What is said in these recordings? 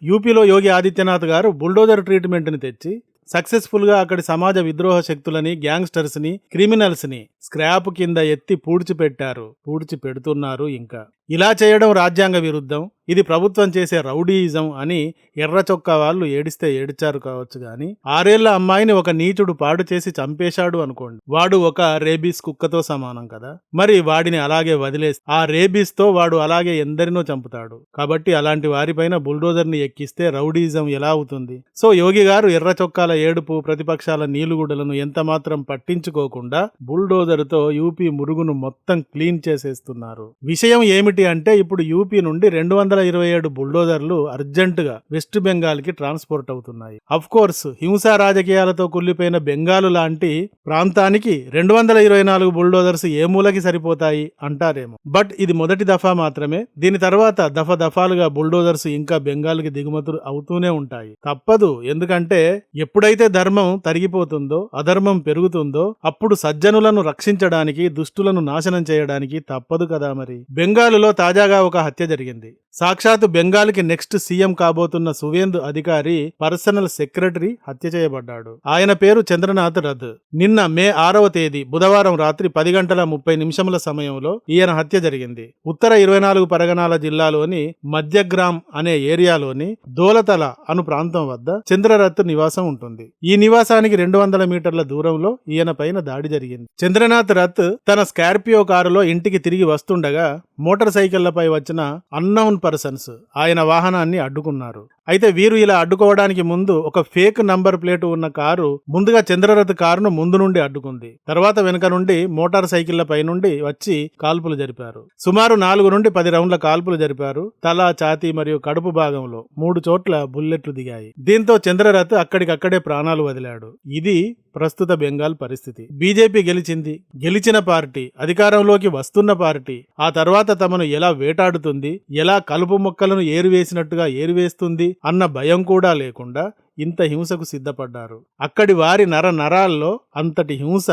యూపీలో యోగి ఆదిత్యనాథ్ గారు బుల్డోజర్ ట్రీట్మెంట్ని తెచ్చి సక్సెస్ఫుల్గా అక్కడి సమాజ విద్రోహ శక్తులని, గ్యాంగ్స్టర్స్ని, క్రిమినల్స్ని స్క్రాప్ కింద ఎత్తి పూడ్చిపెట్టారు, పూడ్చిపెడుతున్నారు. ఇంకా ఇలా చేయడం రాజ్యాంగ విరుద్ధం, ఇది ప్రభుత్వం చేసే రౌడీయిజం అని ఎర్ర చొక్కా వాళ్ళు ఏడిస్తే ఏడిచారు కావచ్చు గాని 6 ఏళ్ల అమ్మాయిని ఒక నీచుడు పాడు చేసి చంపేశాడు అనుకోండి, వాడు ఒక రేబీస్ కుక్కతో సమానం కదా. మరి వాడిని అలాగే వదిలేసి ఆ రేబీస్ తో వాడు అలాగే ఎందరినో చంపుతాడు. కాబట్టి అలాంటి వారిపైన బుల్డోజర్ ని ఎక్కిస్తే రౌడీయిజం ఎలా అవుతుంది? సో యోగి గారు ఎర్ర చొక్కాల ఏడుపు, ప్రతిపక్షాల నీలుగుడలను ఎంత మాత్రం పట్టించుకోకుండా బుల్డోజర్ తో యూపీ మురుగును మొత్తం క్లీన్ చేసేస్తున్నారు. విషయం ఏమిటి అంటే ఇప్పుడు యూపీ నుండి 227 బుల్డోజర్లు అర్జెంటుగా వెస్ట్ బెంగాల్ కి ట్రాన్స్పోర్ట్ అవుతున్నాయి. అఫ్ కోర్స్ హింసా రాజకీయాలతో కుళ్ళిపోయిన బెంగాలు లాంటి ప్రాంతానికి 224 బుల్డోజర్స్ ఏ మూలకి సరిపోతాయి అంటారేమో. బట్ ఇది మొదటి దఫా మాత్రమే. దీని తర్వాత దఫాలుగా బుల్డోజర్స్ ఇంకా బెంగాల్ కి దిగుమతులు అవుతూనే ఉంటాయి. తప్పదు. ఎందుకంటే ఎప్పుడైతే ధర్మం తరిగిపోతుందో, అధర్మం పెరుగుతుందో అప్పుడు సజ్జనులను రక్షించడానికి, దుష్టులను నాశనం చేయడానికి తప్పదు కదా. మరి బెంగాలులో తాజాగా ఒక హత్య జరిగింది. సాక్షాత్ బెంగాల్ కి నెక్స్ట్ సీఎం కాబోతున్న సువేందు అధికారి పర్సనల్ సెక్రటరీ హత్య చేయబడ్డాడు. ఆయన పేరు చంద్రనాథ్ రథ్. నిన్న మే 6వ తేదీ బుధవారం రాత్రి 10:30 సమయంలో ఈయన హత్య జరిగింది. ఉత్తర 24 పరగనాల జిల్లాలోని మధ్యగ్రామ్ అనే ఏరియాలోని దోలతల అను ప్రాంతం వద్ద చంద్రరథ్ నివాసం ఉంటుంది. ఈ నివాసానికి 200 మీటర్ల దూరంలో ఈయన పైన దాడి జరిగింది. చంద్రనాథ్ రథ్ తన స్కార్పియో కారులో ఇంటికి తిరిగి వస్తుండగా మోటార్ సైకిళ్లపై వచ్చిన అన్నౌన్ పర్సన్స్ ఆయన వాహనాన్ని అడ్డుకున్నారు. అయితే వీరు ఇలా అడ్డుకోవడానికి ముందు ఒక ఫేక్ నంబర్ ప్లేట్ ఉన్న కారు ముందుగా చంద్రరథ్ కారును ముందు నుండి అడ్డుకుంది. తర్వాత వెనుక నుండి మోటార్ సైకిళ్లపై నుండి వచ్చి కాల్పులు జరిపారు. సుమారు 4 నుండి 10 రౌండ్ల కాల్పులు జరిపారు. తల, ఛాతీ మరియు కడుపు భాగంలో 3 చోట్ల బుల్లెట్లు దిగాయి. దీంతో చంద్రరథ్ అక్కడికక్కడే ప్రాణాలు వదిలాడు. ఇది ప్రస్తుత బెంగాల్ పరిస్థితి. బీజేపీ గెలిచింది. గెలిచిన పార్టీ, అధికారంలోకి వస్తున్న పార్టీ ఆ తర్వాత తమను ఎలా వేటాడుతుంది, ఎలా కలుపు మొక్కలను ఏరివేసినట్టుగా ఏరివేస్తుంది అన్న భయం కూడా లేకుండా ఇంత హింసకు సిద్ధపడ్డారు. అక్కడి వారి నరాల్లో అంతటి హింస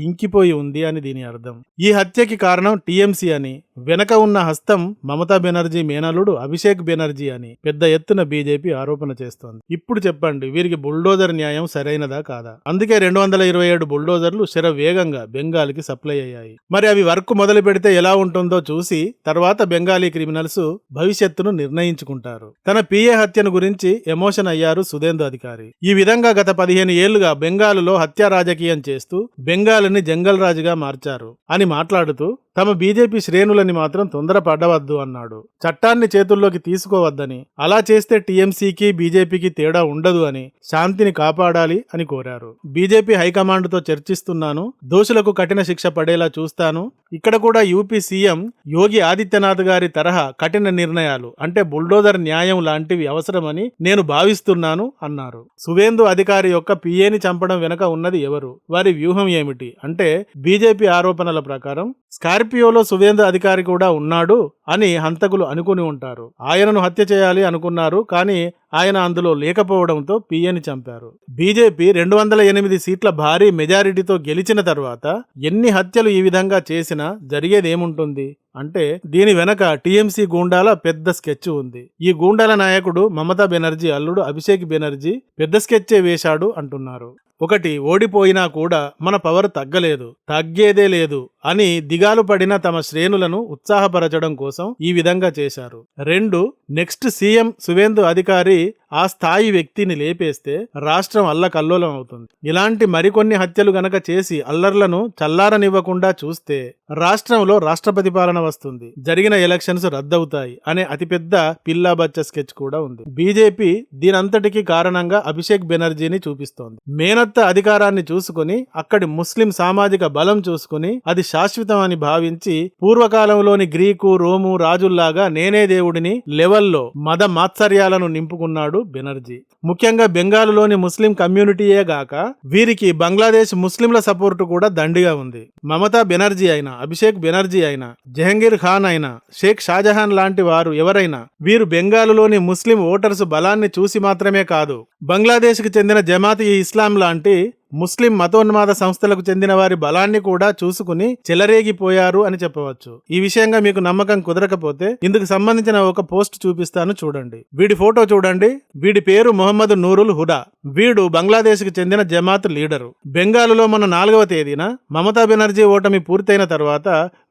ఇంకిపోయి ఉంది అని దీని అర్థం. ఈ హత్యకి కారణం టీఎంసీ అని, వెనక ఉన్న హస్తం మమతా బెనర్జీ మేనలుడు అభిషేక్ బెనర్జీ అని పెద్ద ఎత్తున బీజేపీ ఆరోపణ చేస్తోంది. ఇప్పుడు చెప్పండి, వీరికి బుల్డోజర్ న్యాయం సరైనదా కాదా? అందుకే 227 బుల్డోజర్లు శరవేగంగా బెంగాల్ కి సప్లై అయ్యాయి. మరి అవి వర్క్ మొదలు పెడితే ఎలా ఉంటుందో చూసి తర్వాత బెంగాలీ క్రిమినల్స్ భవిష్యత్తును నిర్ణయించుకుంటారు. తన పిఏ హత్యను గురించి ఎమోషన్ అయ్యారు సువేందు అధికారి. ఈ విధంగా గత 15 ఏళ్లుగా బెంగాలులో హత్యా రాజకీయం చేస్తూ బెంగాల్ని జంగల్ రాజుగా మార్చారు అని మాట్లాడుతూ తమ బీజేపీ శ్రేణులని మాత్రం తొందరపడవద్దు అన్నాడు. చట్టాన్ని చేతుల్లోకి తీసుకోవద్దని, అలా చేస్తే టీఎంసీకి బీజేపీకి తేడా ఉండదు అని, శాంతిని కాపాడాలి అని కోరారు. బీజేపీ హైకమాండ్ తో చర్చిస్తున్నాను, దోషులకు కఠిన శిక్ష పడేలా చూస్తాను. ఇక్కడ కూడా యూపీ సీఎం యోగి ఆదిత్యనాథ్ గారి తరహా కఠిన నిర్ణయాలు అంటే బుల్డోజర్ న్యాయం లాంటివి అవసరమని నేను భావిస్తున్నాను అన్నారు. సువేందు అధికారి యొక్క పిఏని చంపడం వెనక ఉన్నది ఎవరు? వారి వ్యూహం ఏమిటి అంటే బీజేపీ ఆరోపణల ప్రకారం స్కార్పియోలో సువేందు అధికారి కూడా ఉన్నాడు అని హంతకులు అనుకుని ఉంటారు. ఆయనను హత్య చేయాలి అనుకున్నారు, కానీ ఆయన అందులో లేకపోవడంతో పిఏని చంపారు. బీజేపీ 208 సీట్ల భారీ మెజారిటీతో గెలిచిన తర్వాత ఎన్ని హత్యలు ఈ విధంగా చేసినా జరిగేదేముంటుంది అంటే దీని వెనక టీఎంసీ గూండాల పెద్ద స్కెచ్ ఉంది. ఈ గూండాల నాయకుడు మమతా బెనర్జీ అల్లుడు అభిషేక్ బెనర్జీ పెద్ద స్కెచ్చే వేశాడు అంటున్నారు. ఒకటి, ఓడిపోయినా కూడా మన పవర్ తగ్గలేదు, తగ్గేదే లేదు అని దిగాలు పడిన తమ శ్రేణులను ఉత్సాహపరచడం కోసం ఈ విధంగా చేశారు. 2, నెక్స్ట్ సీఎం సువేందు అధికారి ఆ స్థాయి వ్యక్తిని లేపేస్తే రాష్ట్రం అల్లకల్లోలం అవుతుంది. ఇలాంటి మరికొన్ని హత్యలు గనక చేసి అల్లర్లను చల్లారనివ్వకుండా చూస్తే రాష్ట్రంలో రాష్ట్రపతి పాలన వస్తుంది, జరిగిన ఎలక్షన్స్ రద్దవుతాయి అనే అతిపెద్ద పిల్లాబచ్చ స్కెచ్ కూడా ఉంది. బీజేపీ దీనంతటికీ కారణంగా అభిషేక్ బెనర్జీని చూపిస్తోంది. మేనత్త అధికారాన్ని చూసుకుని, అక్కడి ముస్లిం సామాజిక బలం చూసుకుని అది శాశ్వతం అని భావించి పూర్వకాలంలోని గ్రీకు, రోము రాజుల్లాగా నేనే దేవుడిని లెవెల్లో మద మాత్సర్యాలను నింపుకున్నాడు బెనర్జీ. ముఖ్యంగా బెంగాలులోని ముస్లిం కమ్యూనిటీయే గాక వీరికి బంగ్లాదేశ్ ముస్లింల సపోర్టు కూడా దండిగా ఉంది. మమతా బెనర్జీ అయినా, అభిషేక్ బెనర్జీ అయినా, జహంగీర్ ఖాన్ అయినా, షేక్ షాజహాన్ లాంటి వారు ఎవరైనా వీరు బెంగాలులోని ముస్లిం ఓటర్స్ బలాన్ని చూసి మాత్రమే కాదు, బంగ్లాదేశ్కి చెందిన జమాత్ ఈ ఇస్లాం లాంటి ముస్లిం మతోన్మాద సంస్థలకు చెందిన వారి బలాన్ని కూడా చూసుకుని చెలరేగిపోయారు అని చెప్పవచ్చు. ఈ విషయంగా మీకు నమ్మకం కుదరకపోతే ఇందుకు సంబంధించిన ఒక పోస్ట్ చూపిస్తాను చూడండి. వీడి ఫోటో చూడండి. వీడి పేరు మొహమ్మద్ నూరుల్ హుడా. వీడు బంగ్లాదేశ్ కి చెందిన జమాత్ లీడరు. బెంగాలులో మన 4వ తేదీన మమతా బెనర్జీ ఓటమి పూర్తయిన తర్వాత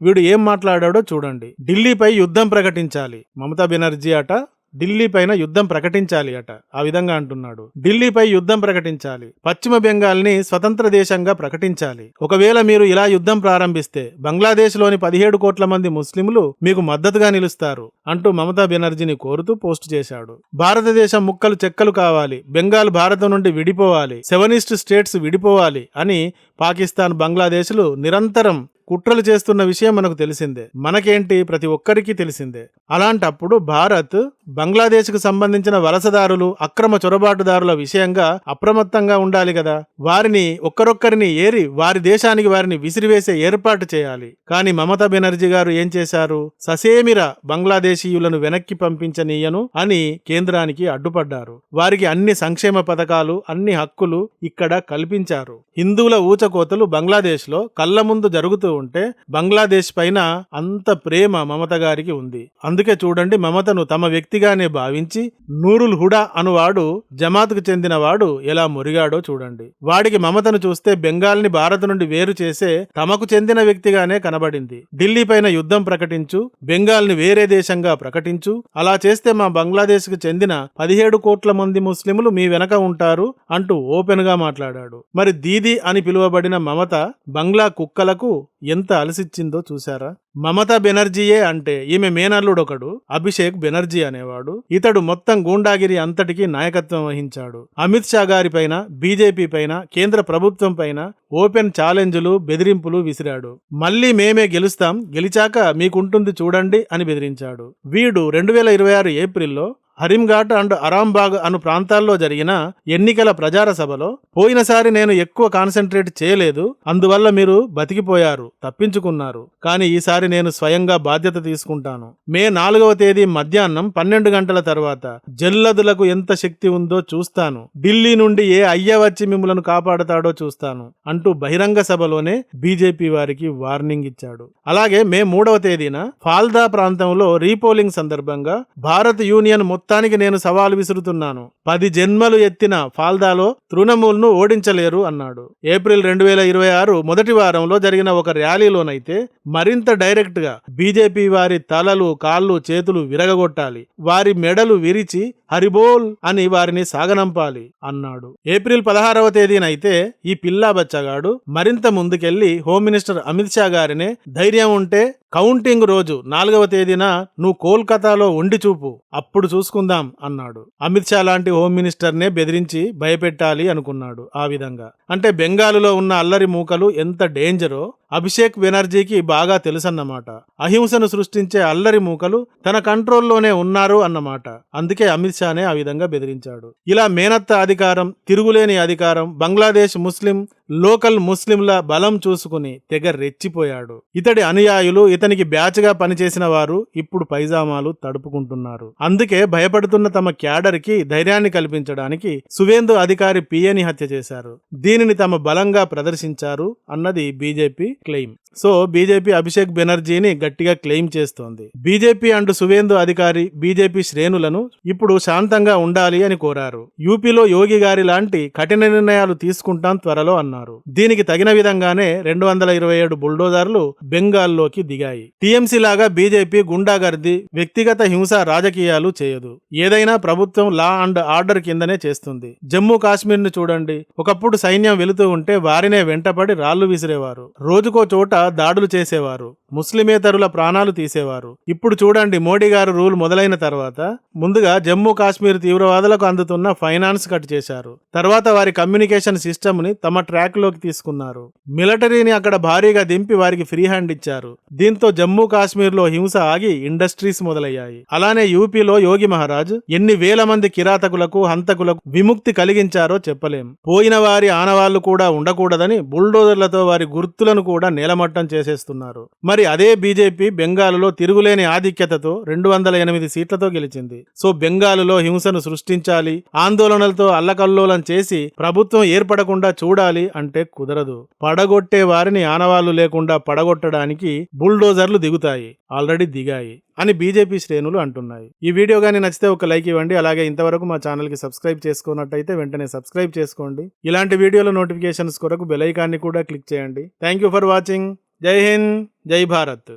వీడు ఏం మాట్లాడాడో చూడండి. ఢిల్లీపై యుద్ధం ప్రకటించాలి. మమతా బెనర్జీ అట ఢిల్లీ పైన యుద్ధం ప్రకటించాలి అట. ఆ విధంగా అంటున్నాడు. ఢిల్లీపై యుద్ధం ప్రకటించాలి, పశ్చిమ బెంగాల్ని స్వతంత్ర దేశంగా ప్రకటించాలి. ఒకవేళ మీరు ఇలా యుద్ధం ప్రారంభిస్తే బంగ్లాదేశ్ లోని 17 కోట్ల మంది ముస్లింలు మీకు మద్దతుగా నిలుస్తారు అంటూ మమతా బెనర్జీని కోరుతూ పోస్టు చేశాడు. భారతదేశం ముక్కలు చెక్కలు కావాలి, బెంగాల్ భారతం నుండి విడిపోవాలి, 7 ఈస్ట్ స్టేట్స్ విడిపోవాలి అని పాకిస్తాన్, బంగ్లాదేశ్లు నిరంతరం కుట్రలు చేస్తున్న విషయం మనకు తెలిసిందే. మనకేంటి, ప్రతి ఒక్కరికి తెలిసిందే. అలాంటప్పుడు భారత్ బంగ్లాదేశ్కు సంబంధించిన వలసదారులు, అక్రమ చొరబాటుదారుల విషయంగా అప్రమత్తంగా ఉండాలి కదా. వారిని ఒక్కరొక్కరిని ఏరి వారి దేశానికి వారిని విసిరివేసే ఏర్పాటు చేయాలి. కానీ మమతా బెనర్జీ గారు ఏం చేశారు? ససేమిరా బంగ్లాదేశీయులను వెనక్కి పంపించనీయను అని కేంద్రానికి అడ్డుపడ్డారు. వారికి అన్ని సంక్షేమ పథకాలు, అన్ని హక్కులు ఇక్కడ కల్పించారు. హిందువుల ఊచకోతలు బంగ్లాదేశ్ లో కళ్ల ముందు జరుగుతూ ఉంటే బంగ్లాదేశ్ పైన అంత ప్రేమ మమత గారికి ఉంది. అందుకే చూడండి, మమతను తమ వ్యక్తిగానే భావించి నూరుల్ హుడా అనువాడు జమాత్కు చెందినవాడు ఎలా మురిగాడో చూడండి. వాడికి మమతను చూస్తే బెంగాల్ని భారత్ నుండి వేరు చేసే తమకు చెందిన వ్యక్తిగానే కనబడింది. ఢిల్లీ పైన యుద్ధం ప్రకటించు, బెంగాల్ని వేరే దేశంగా ప్రకటించు, అలా చేస్తే మా బంగ్లాదేశ్కు చెందిన 17 కోట్ల మంది ముస్లింలు మీ వెనక ఉంటారు అంటూ ఓపెన్ గా మాట్లాడాడు. మరి దీదీ అని పిలువబడిన మమత బంగ్లా కుక్కలకు ఎంత అలసిచ్చిందో చూశారా? మమతా బెనర్జీయే అంటే ఈమె మేనల్లుడొకడు అభిషేక్ బెనర్జీ అనేవాడు. ఇతడు మొత్తం గూండాగిరి అంతటికీ నాయకత్వం వహించాడు. అమిత్ షా గారి పైన, బీజేపీ పైన, కేంద్ర ప్రభుత్వం పైన ఓపెన్ ఛాలెంజ్లు, బెదిరింపులు విసిరాడు. మళ్లీ మేమే గెలుస్తాం, గెలిచాక మీకుంటుంది చూడండి అని బెదిరించాడు. వీడు 2026 ఏప్రిల్లో హరింఘాట్ అండ్ అరాంబాగ్ అను ప్రాంతాల్లో జరిగిన ఎన్నికల ప్రచార సభలో పోయినసారి నేను ఎక్కువ కాన్సన్ట్రేట్ చేయలేదు, అందువల్ల మీరు బతికిపోయారు, తప్పించుకున్నారు, కానీ ఈసారి నేను స్వయంగా బాధ్యత తీసుకుంటాను. మే 4వ తేదీ మధ్యాహ్నం 12 గంటల తర్వాత జల్లదులకు ఎంత శక్తి ఉందో చూస్తాను, ఢిల్లీ నుండి ఏ అయ్య వచ్చి మిమ్మలను కాపాడతాడో చూస్తాను అంటూ బహిరంగ సభలోనే బీజేపీ వారికి వార్నింగ్ ఇచ్చాడు. అలాగే మే 3వ తేదీన ఫాల్దా ప్రాంతంలో రీపోలింగ్ సందర్భంగా భారత్ యూనియన్ మొత్తానికి నేను సవాలు విసురుతున్నాను, 10 జన్మలు ఎత్తిన ఫాల్దాలో తృణమూల్ను ఓడించలేరు అన్నాడు. ఏప్రిల్ 2026 మొదటి వారంలో జరిగిన ఒక ర్యాలీలోనైతే మరింత డైరెక్ట్ గా బీజేపీ వారి తలలు, కాళ్ళు, చేతులు విరగగొట్టాలి, వారి మెడలు విరిచి హరిబోల్ అని వారిని సాగనంపాలి అన్నాడు. ఏప్రిల్ 16వ తేదీనైతే ఈ పిల్లా బచ్చగాడు మరింత ముందుకెళ్లి హోమ్ మినిస్టర్ అమిత్ షా గారినే ధైర్యం ఉంటే కౌంటింగ్ రోజు 4వ తేదీన నువ్వు కోల్కతాలో ఉండి చూపు, అప్పుడు చూసుకుందాం అన్నాడు. అమిత్ షా లాంటి హోమ్ మినిస్టర్నే బెదిరించి భయపెట్టాలి అనుకున్నాడు. ఆ విధంగా అంటే బెంగాలులో ఉన్న అల్లరి మూకలు ఎంత డేంజరో అభిషేక్ బెనర్జీకి బాగా తెలుసన్నమాట. అహింసను సృష్టించే అల్లరి మూకలు తన కంట్రోల్లోనే ఉన్నారు అన్నమాట. అందుకే అమిత్ షానే ఆ విధంగా బెదిరించాడు. ఇలా మేనత్త అధికారం, తిరుగులేని అధికారం, బంగ్లాదేశ్ ముస్లిం లోకల్ ముస్లింల బలం చూసుకుని తెగ రెచ్చిపోయాడు. ఇతడి అనుయాయులు, ఇతనికి బ్యాచ్ గా పనిచేసిన వారు ఇప్పుడు పైజామాలు తడుపుకుంటున్నారు. అందుకే భయపడుతున్న తమ క్యాడర్ కి ధైర్యాన్ని కల్పించడానికి సువేందు అధికారి పిఏని హత్య చేశారు. దీనిని తమ బలంగా ప్రదర్శించారు అన్నది BJP claim. So BJP Abhishek బెనర్జీని గట్టిగా క్లెయిమ్ చేస్తోంది. బీజేపీ అండ్ సువేందు అధికారి బీజేపీ శ్రేణులను ఇప్పుడు శాంతంగా ఉండాలి అని కోరారు. యూపీలో యోగి గారి లాంటి కఠిన నిర్ణయాలు తీసుకుంటాం త్వరలో అన్నారు. దీనికి తగిన విధంగానే 227 బుల్డోజర్లు బెంగాల్లోకి దిగాయి. టీఎంసీ లాగా బీజేపీ గుండాగర్ది, వ్యక్తిగత హింస రాజకీయాలు చేయదు. ఏదైనా ప్రభుత్వం లా అండ్ ఆర్డర్ కిందనే చేస్తుంది. జమ్మూ కాశ్మీర్ ను చూడండి, ఒకప్పుడు సైన్యం వెళుతూ ఉంటే వారినే వెంటపడి రాళ్లు విసిరేవారు, రోజుకో చోట దాడులు చేసేవారు, ముస్లిమేతరుల ప్రాణాలు తీసేవారు. ఇప్పుడు చూడండి, మోడీ గారు రూల్ మొదలైన తర్వాత ముందుగా జమ్మూ కాశ్మీర్ తీవ్రవాదులకు అందుతున్న ఫైనాన్స్ కట్ చేశారు. తర్వాత వారి కమ్యూనికేషన్ సిస్టమ్ ని తమ ట్రాక్ లోకి తీసుకున్నారు. మిలిటరీని అక్కడ భారీగా దింపి వారికి ఫ్రీ హ్యాండ్ ఇచ్చారు. దీంతో దీంతో జమ్మూ కాశ్మీర్లో హింస ఆగి ఇండస్ట్రీస్ మొదలయ్యాయి. అలానే యూపీలో యోగి మహారాజ్ ఎన్ని వేల మంది కిరాతకులకు హంతకులకు విముక్తి కలిగించారో చెప్పలేం. పోయిన వారి ఆనవాళ్లు కూడా ఉండకూడదని బుల్డోజర్లతో వారి గుర్తులను కూడా నేలమట్టం చేసేస్తున్నారు. మరి అదే బీజేపీ బెంగాలులో తిరుగులేని ఆధిక్యతతో 208 సీట్లతో గెలిచింది. సో బెంగాలులో హింసను సృష్టించాలి, ఆందోళనలతో అల్లకల్లోలం చేసి ప్రభుత్వం ఏర్పడకుండా చూడాలి అంటే కుదరదు. పడగొట్టే వారిని ఆనవాళ్లు లేకుండా పడగొట్టడానికి బుల్డోజర్లు దిగుతాయి, ఆల్రెడీ దిగాయి అని బీజేపీ శ్రేణులు అంటున్నాయి. ఈ వీడియో గానీ నచ్చితే ఒక లైక్ ఇవ్వండి. అలాగే ఇంతవరకు మా ఛానల్ కి సబ్స్క్రైబ్ చేసుకున్నట్టయితే వెంటనే సబ్స్క్రైబ్ చేసుకోండి. ఇలాంటి వీడియోల నోటిఫికేషన్స్ కొరకు బెల్ ఐకాన్ని కూడా క్లిక్ చేయండి. Thank you for watching. జై హింద్, జై భారత్.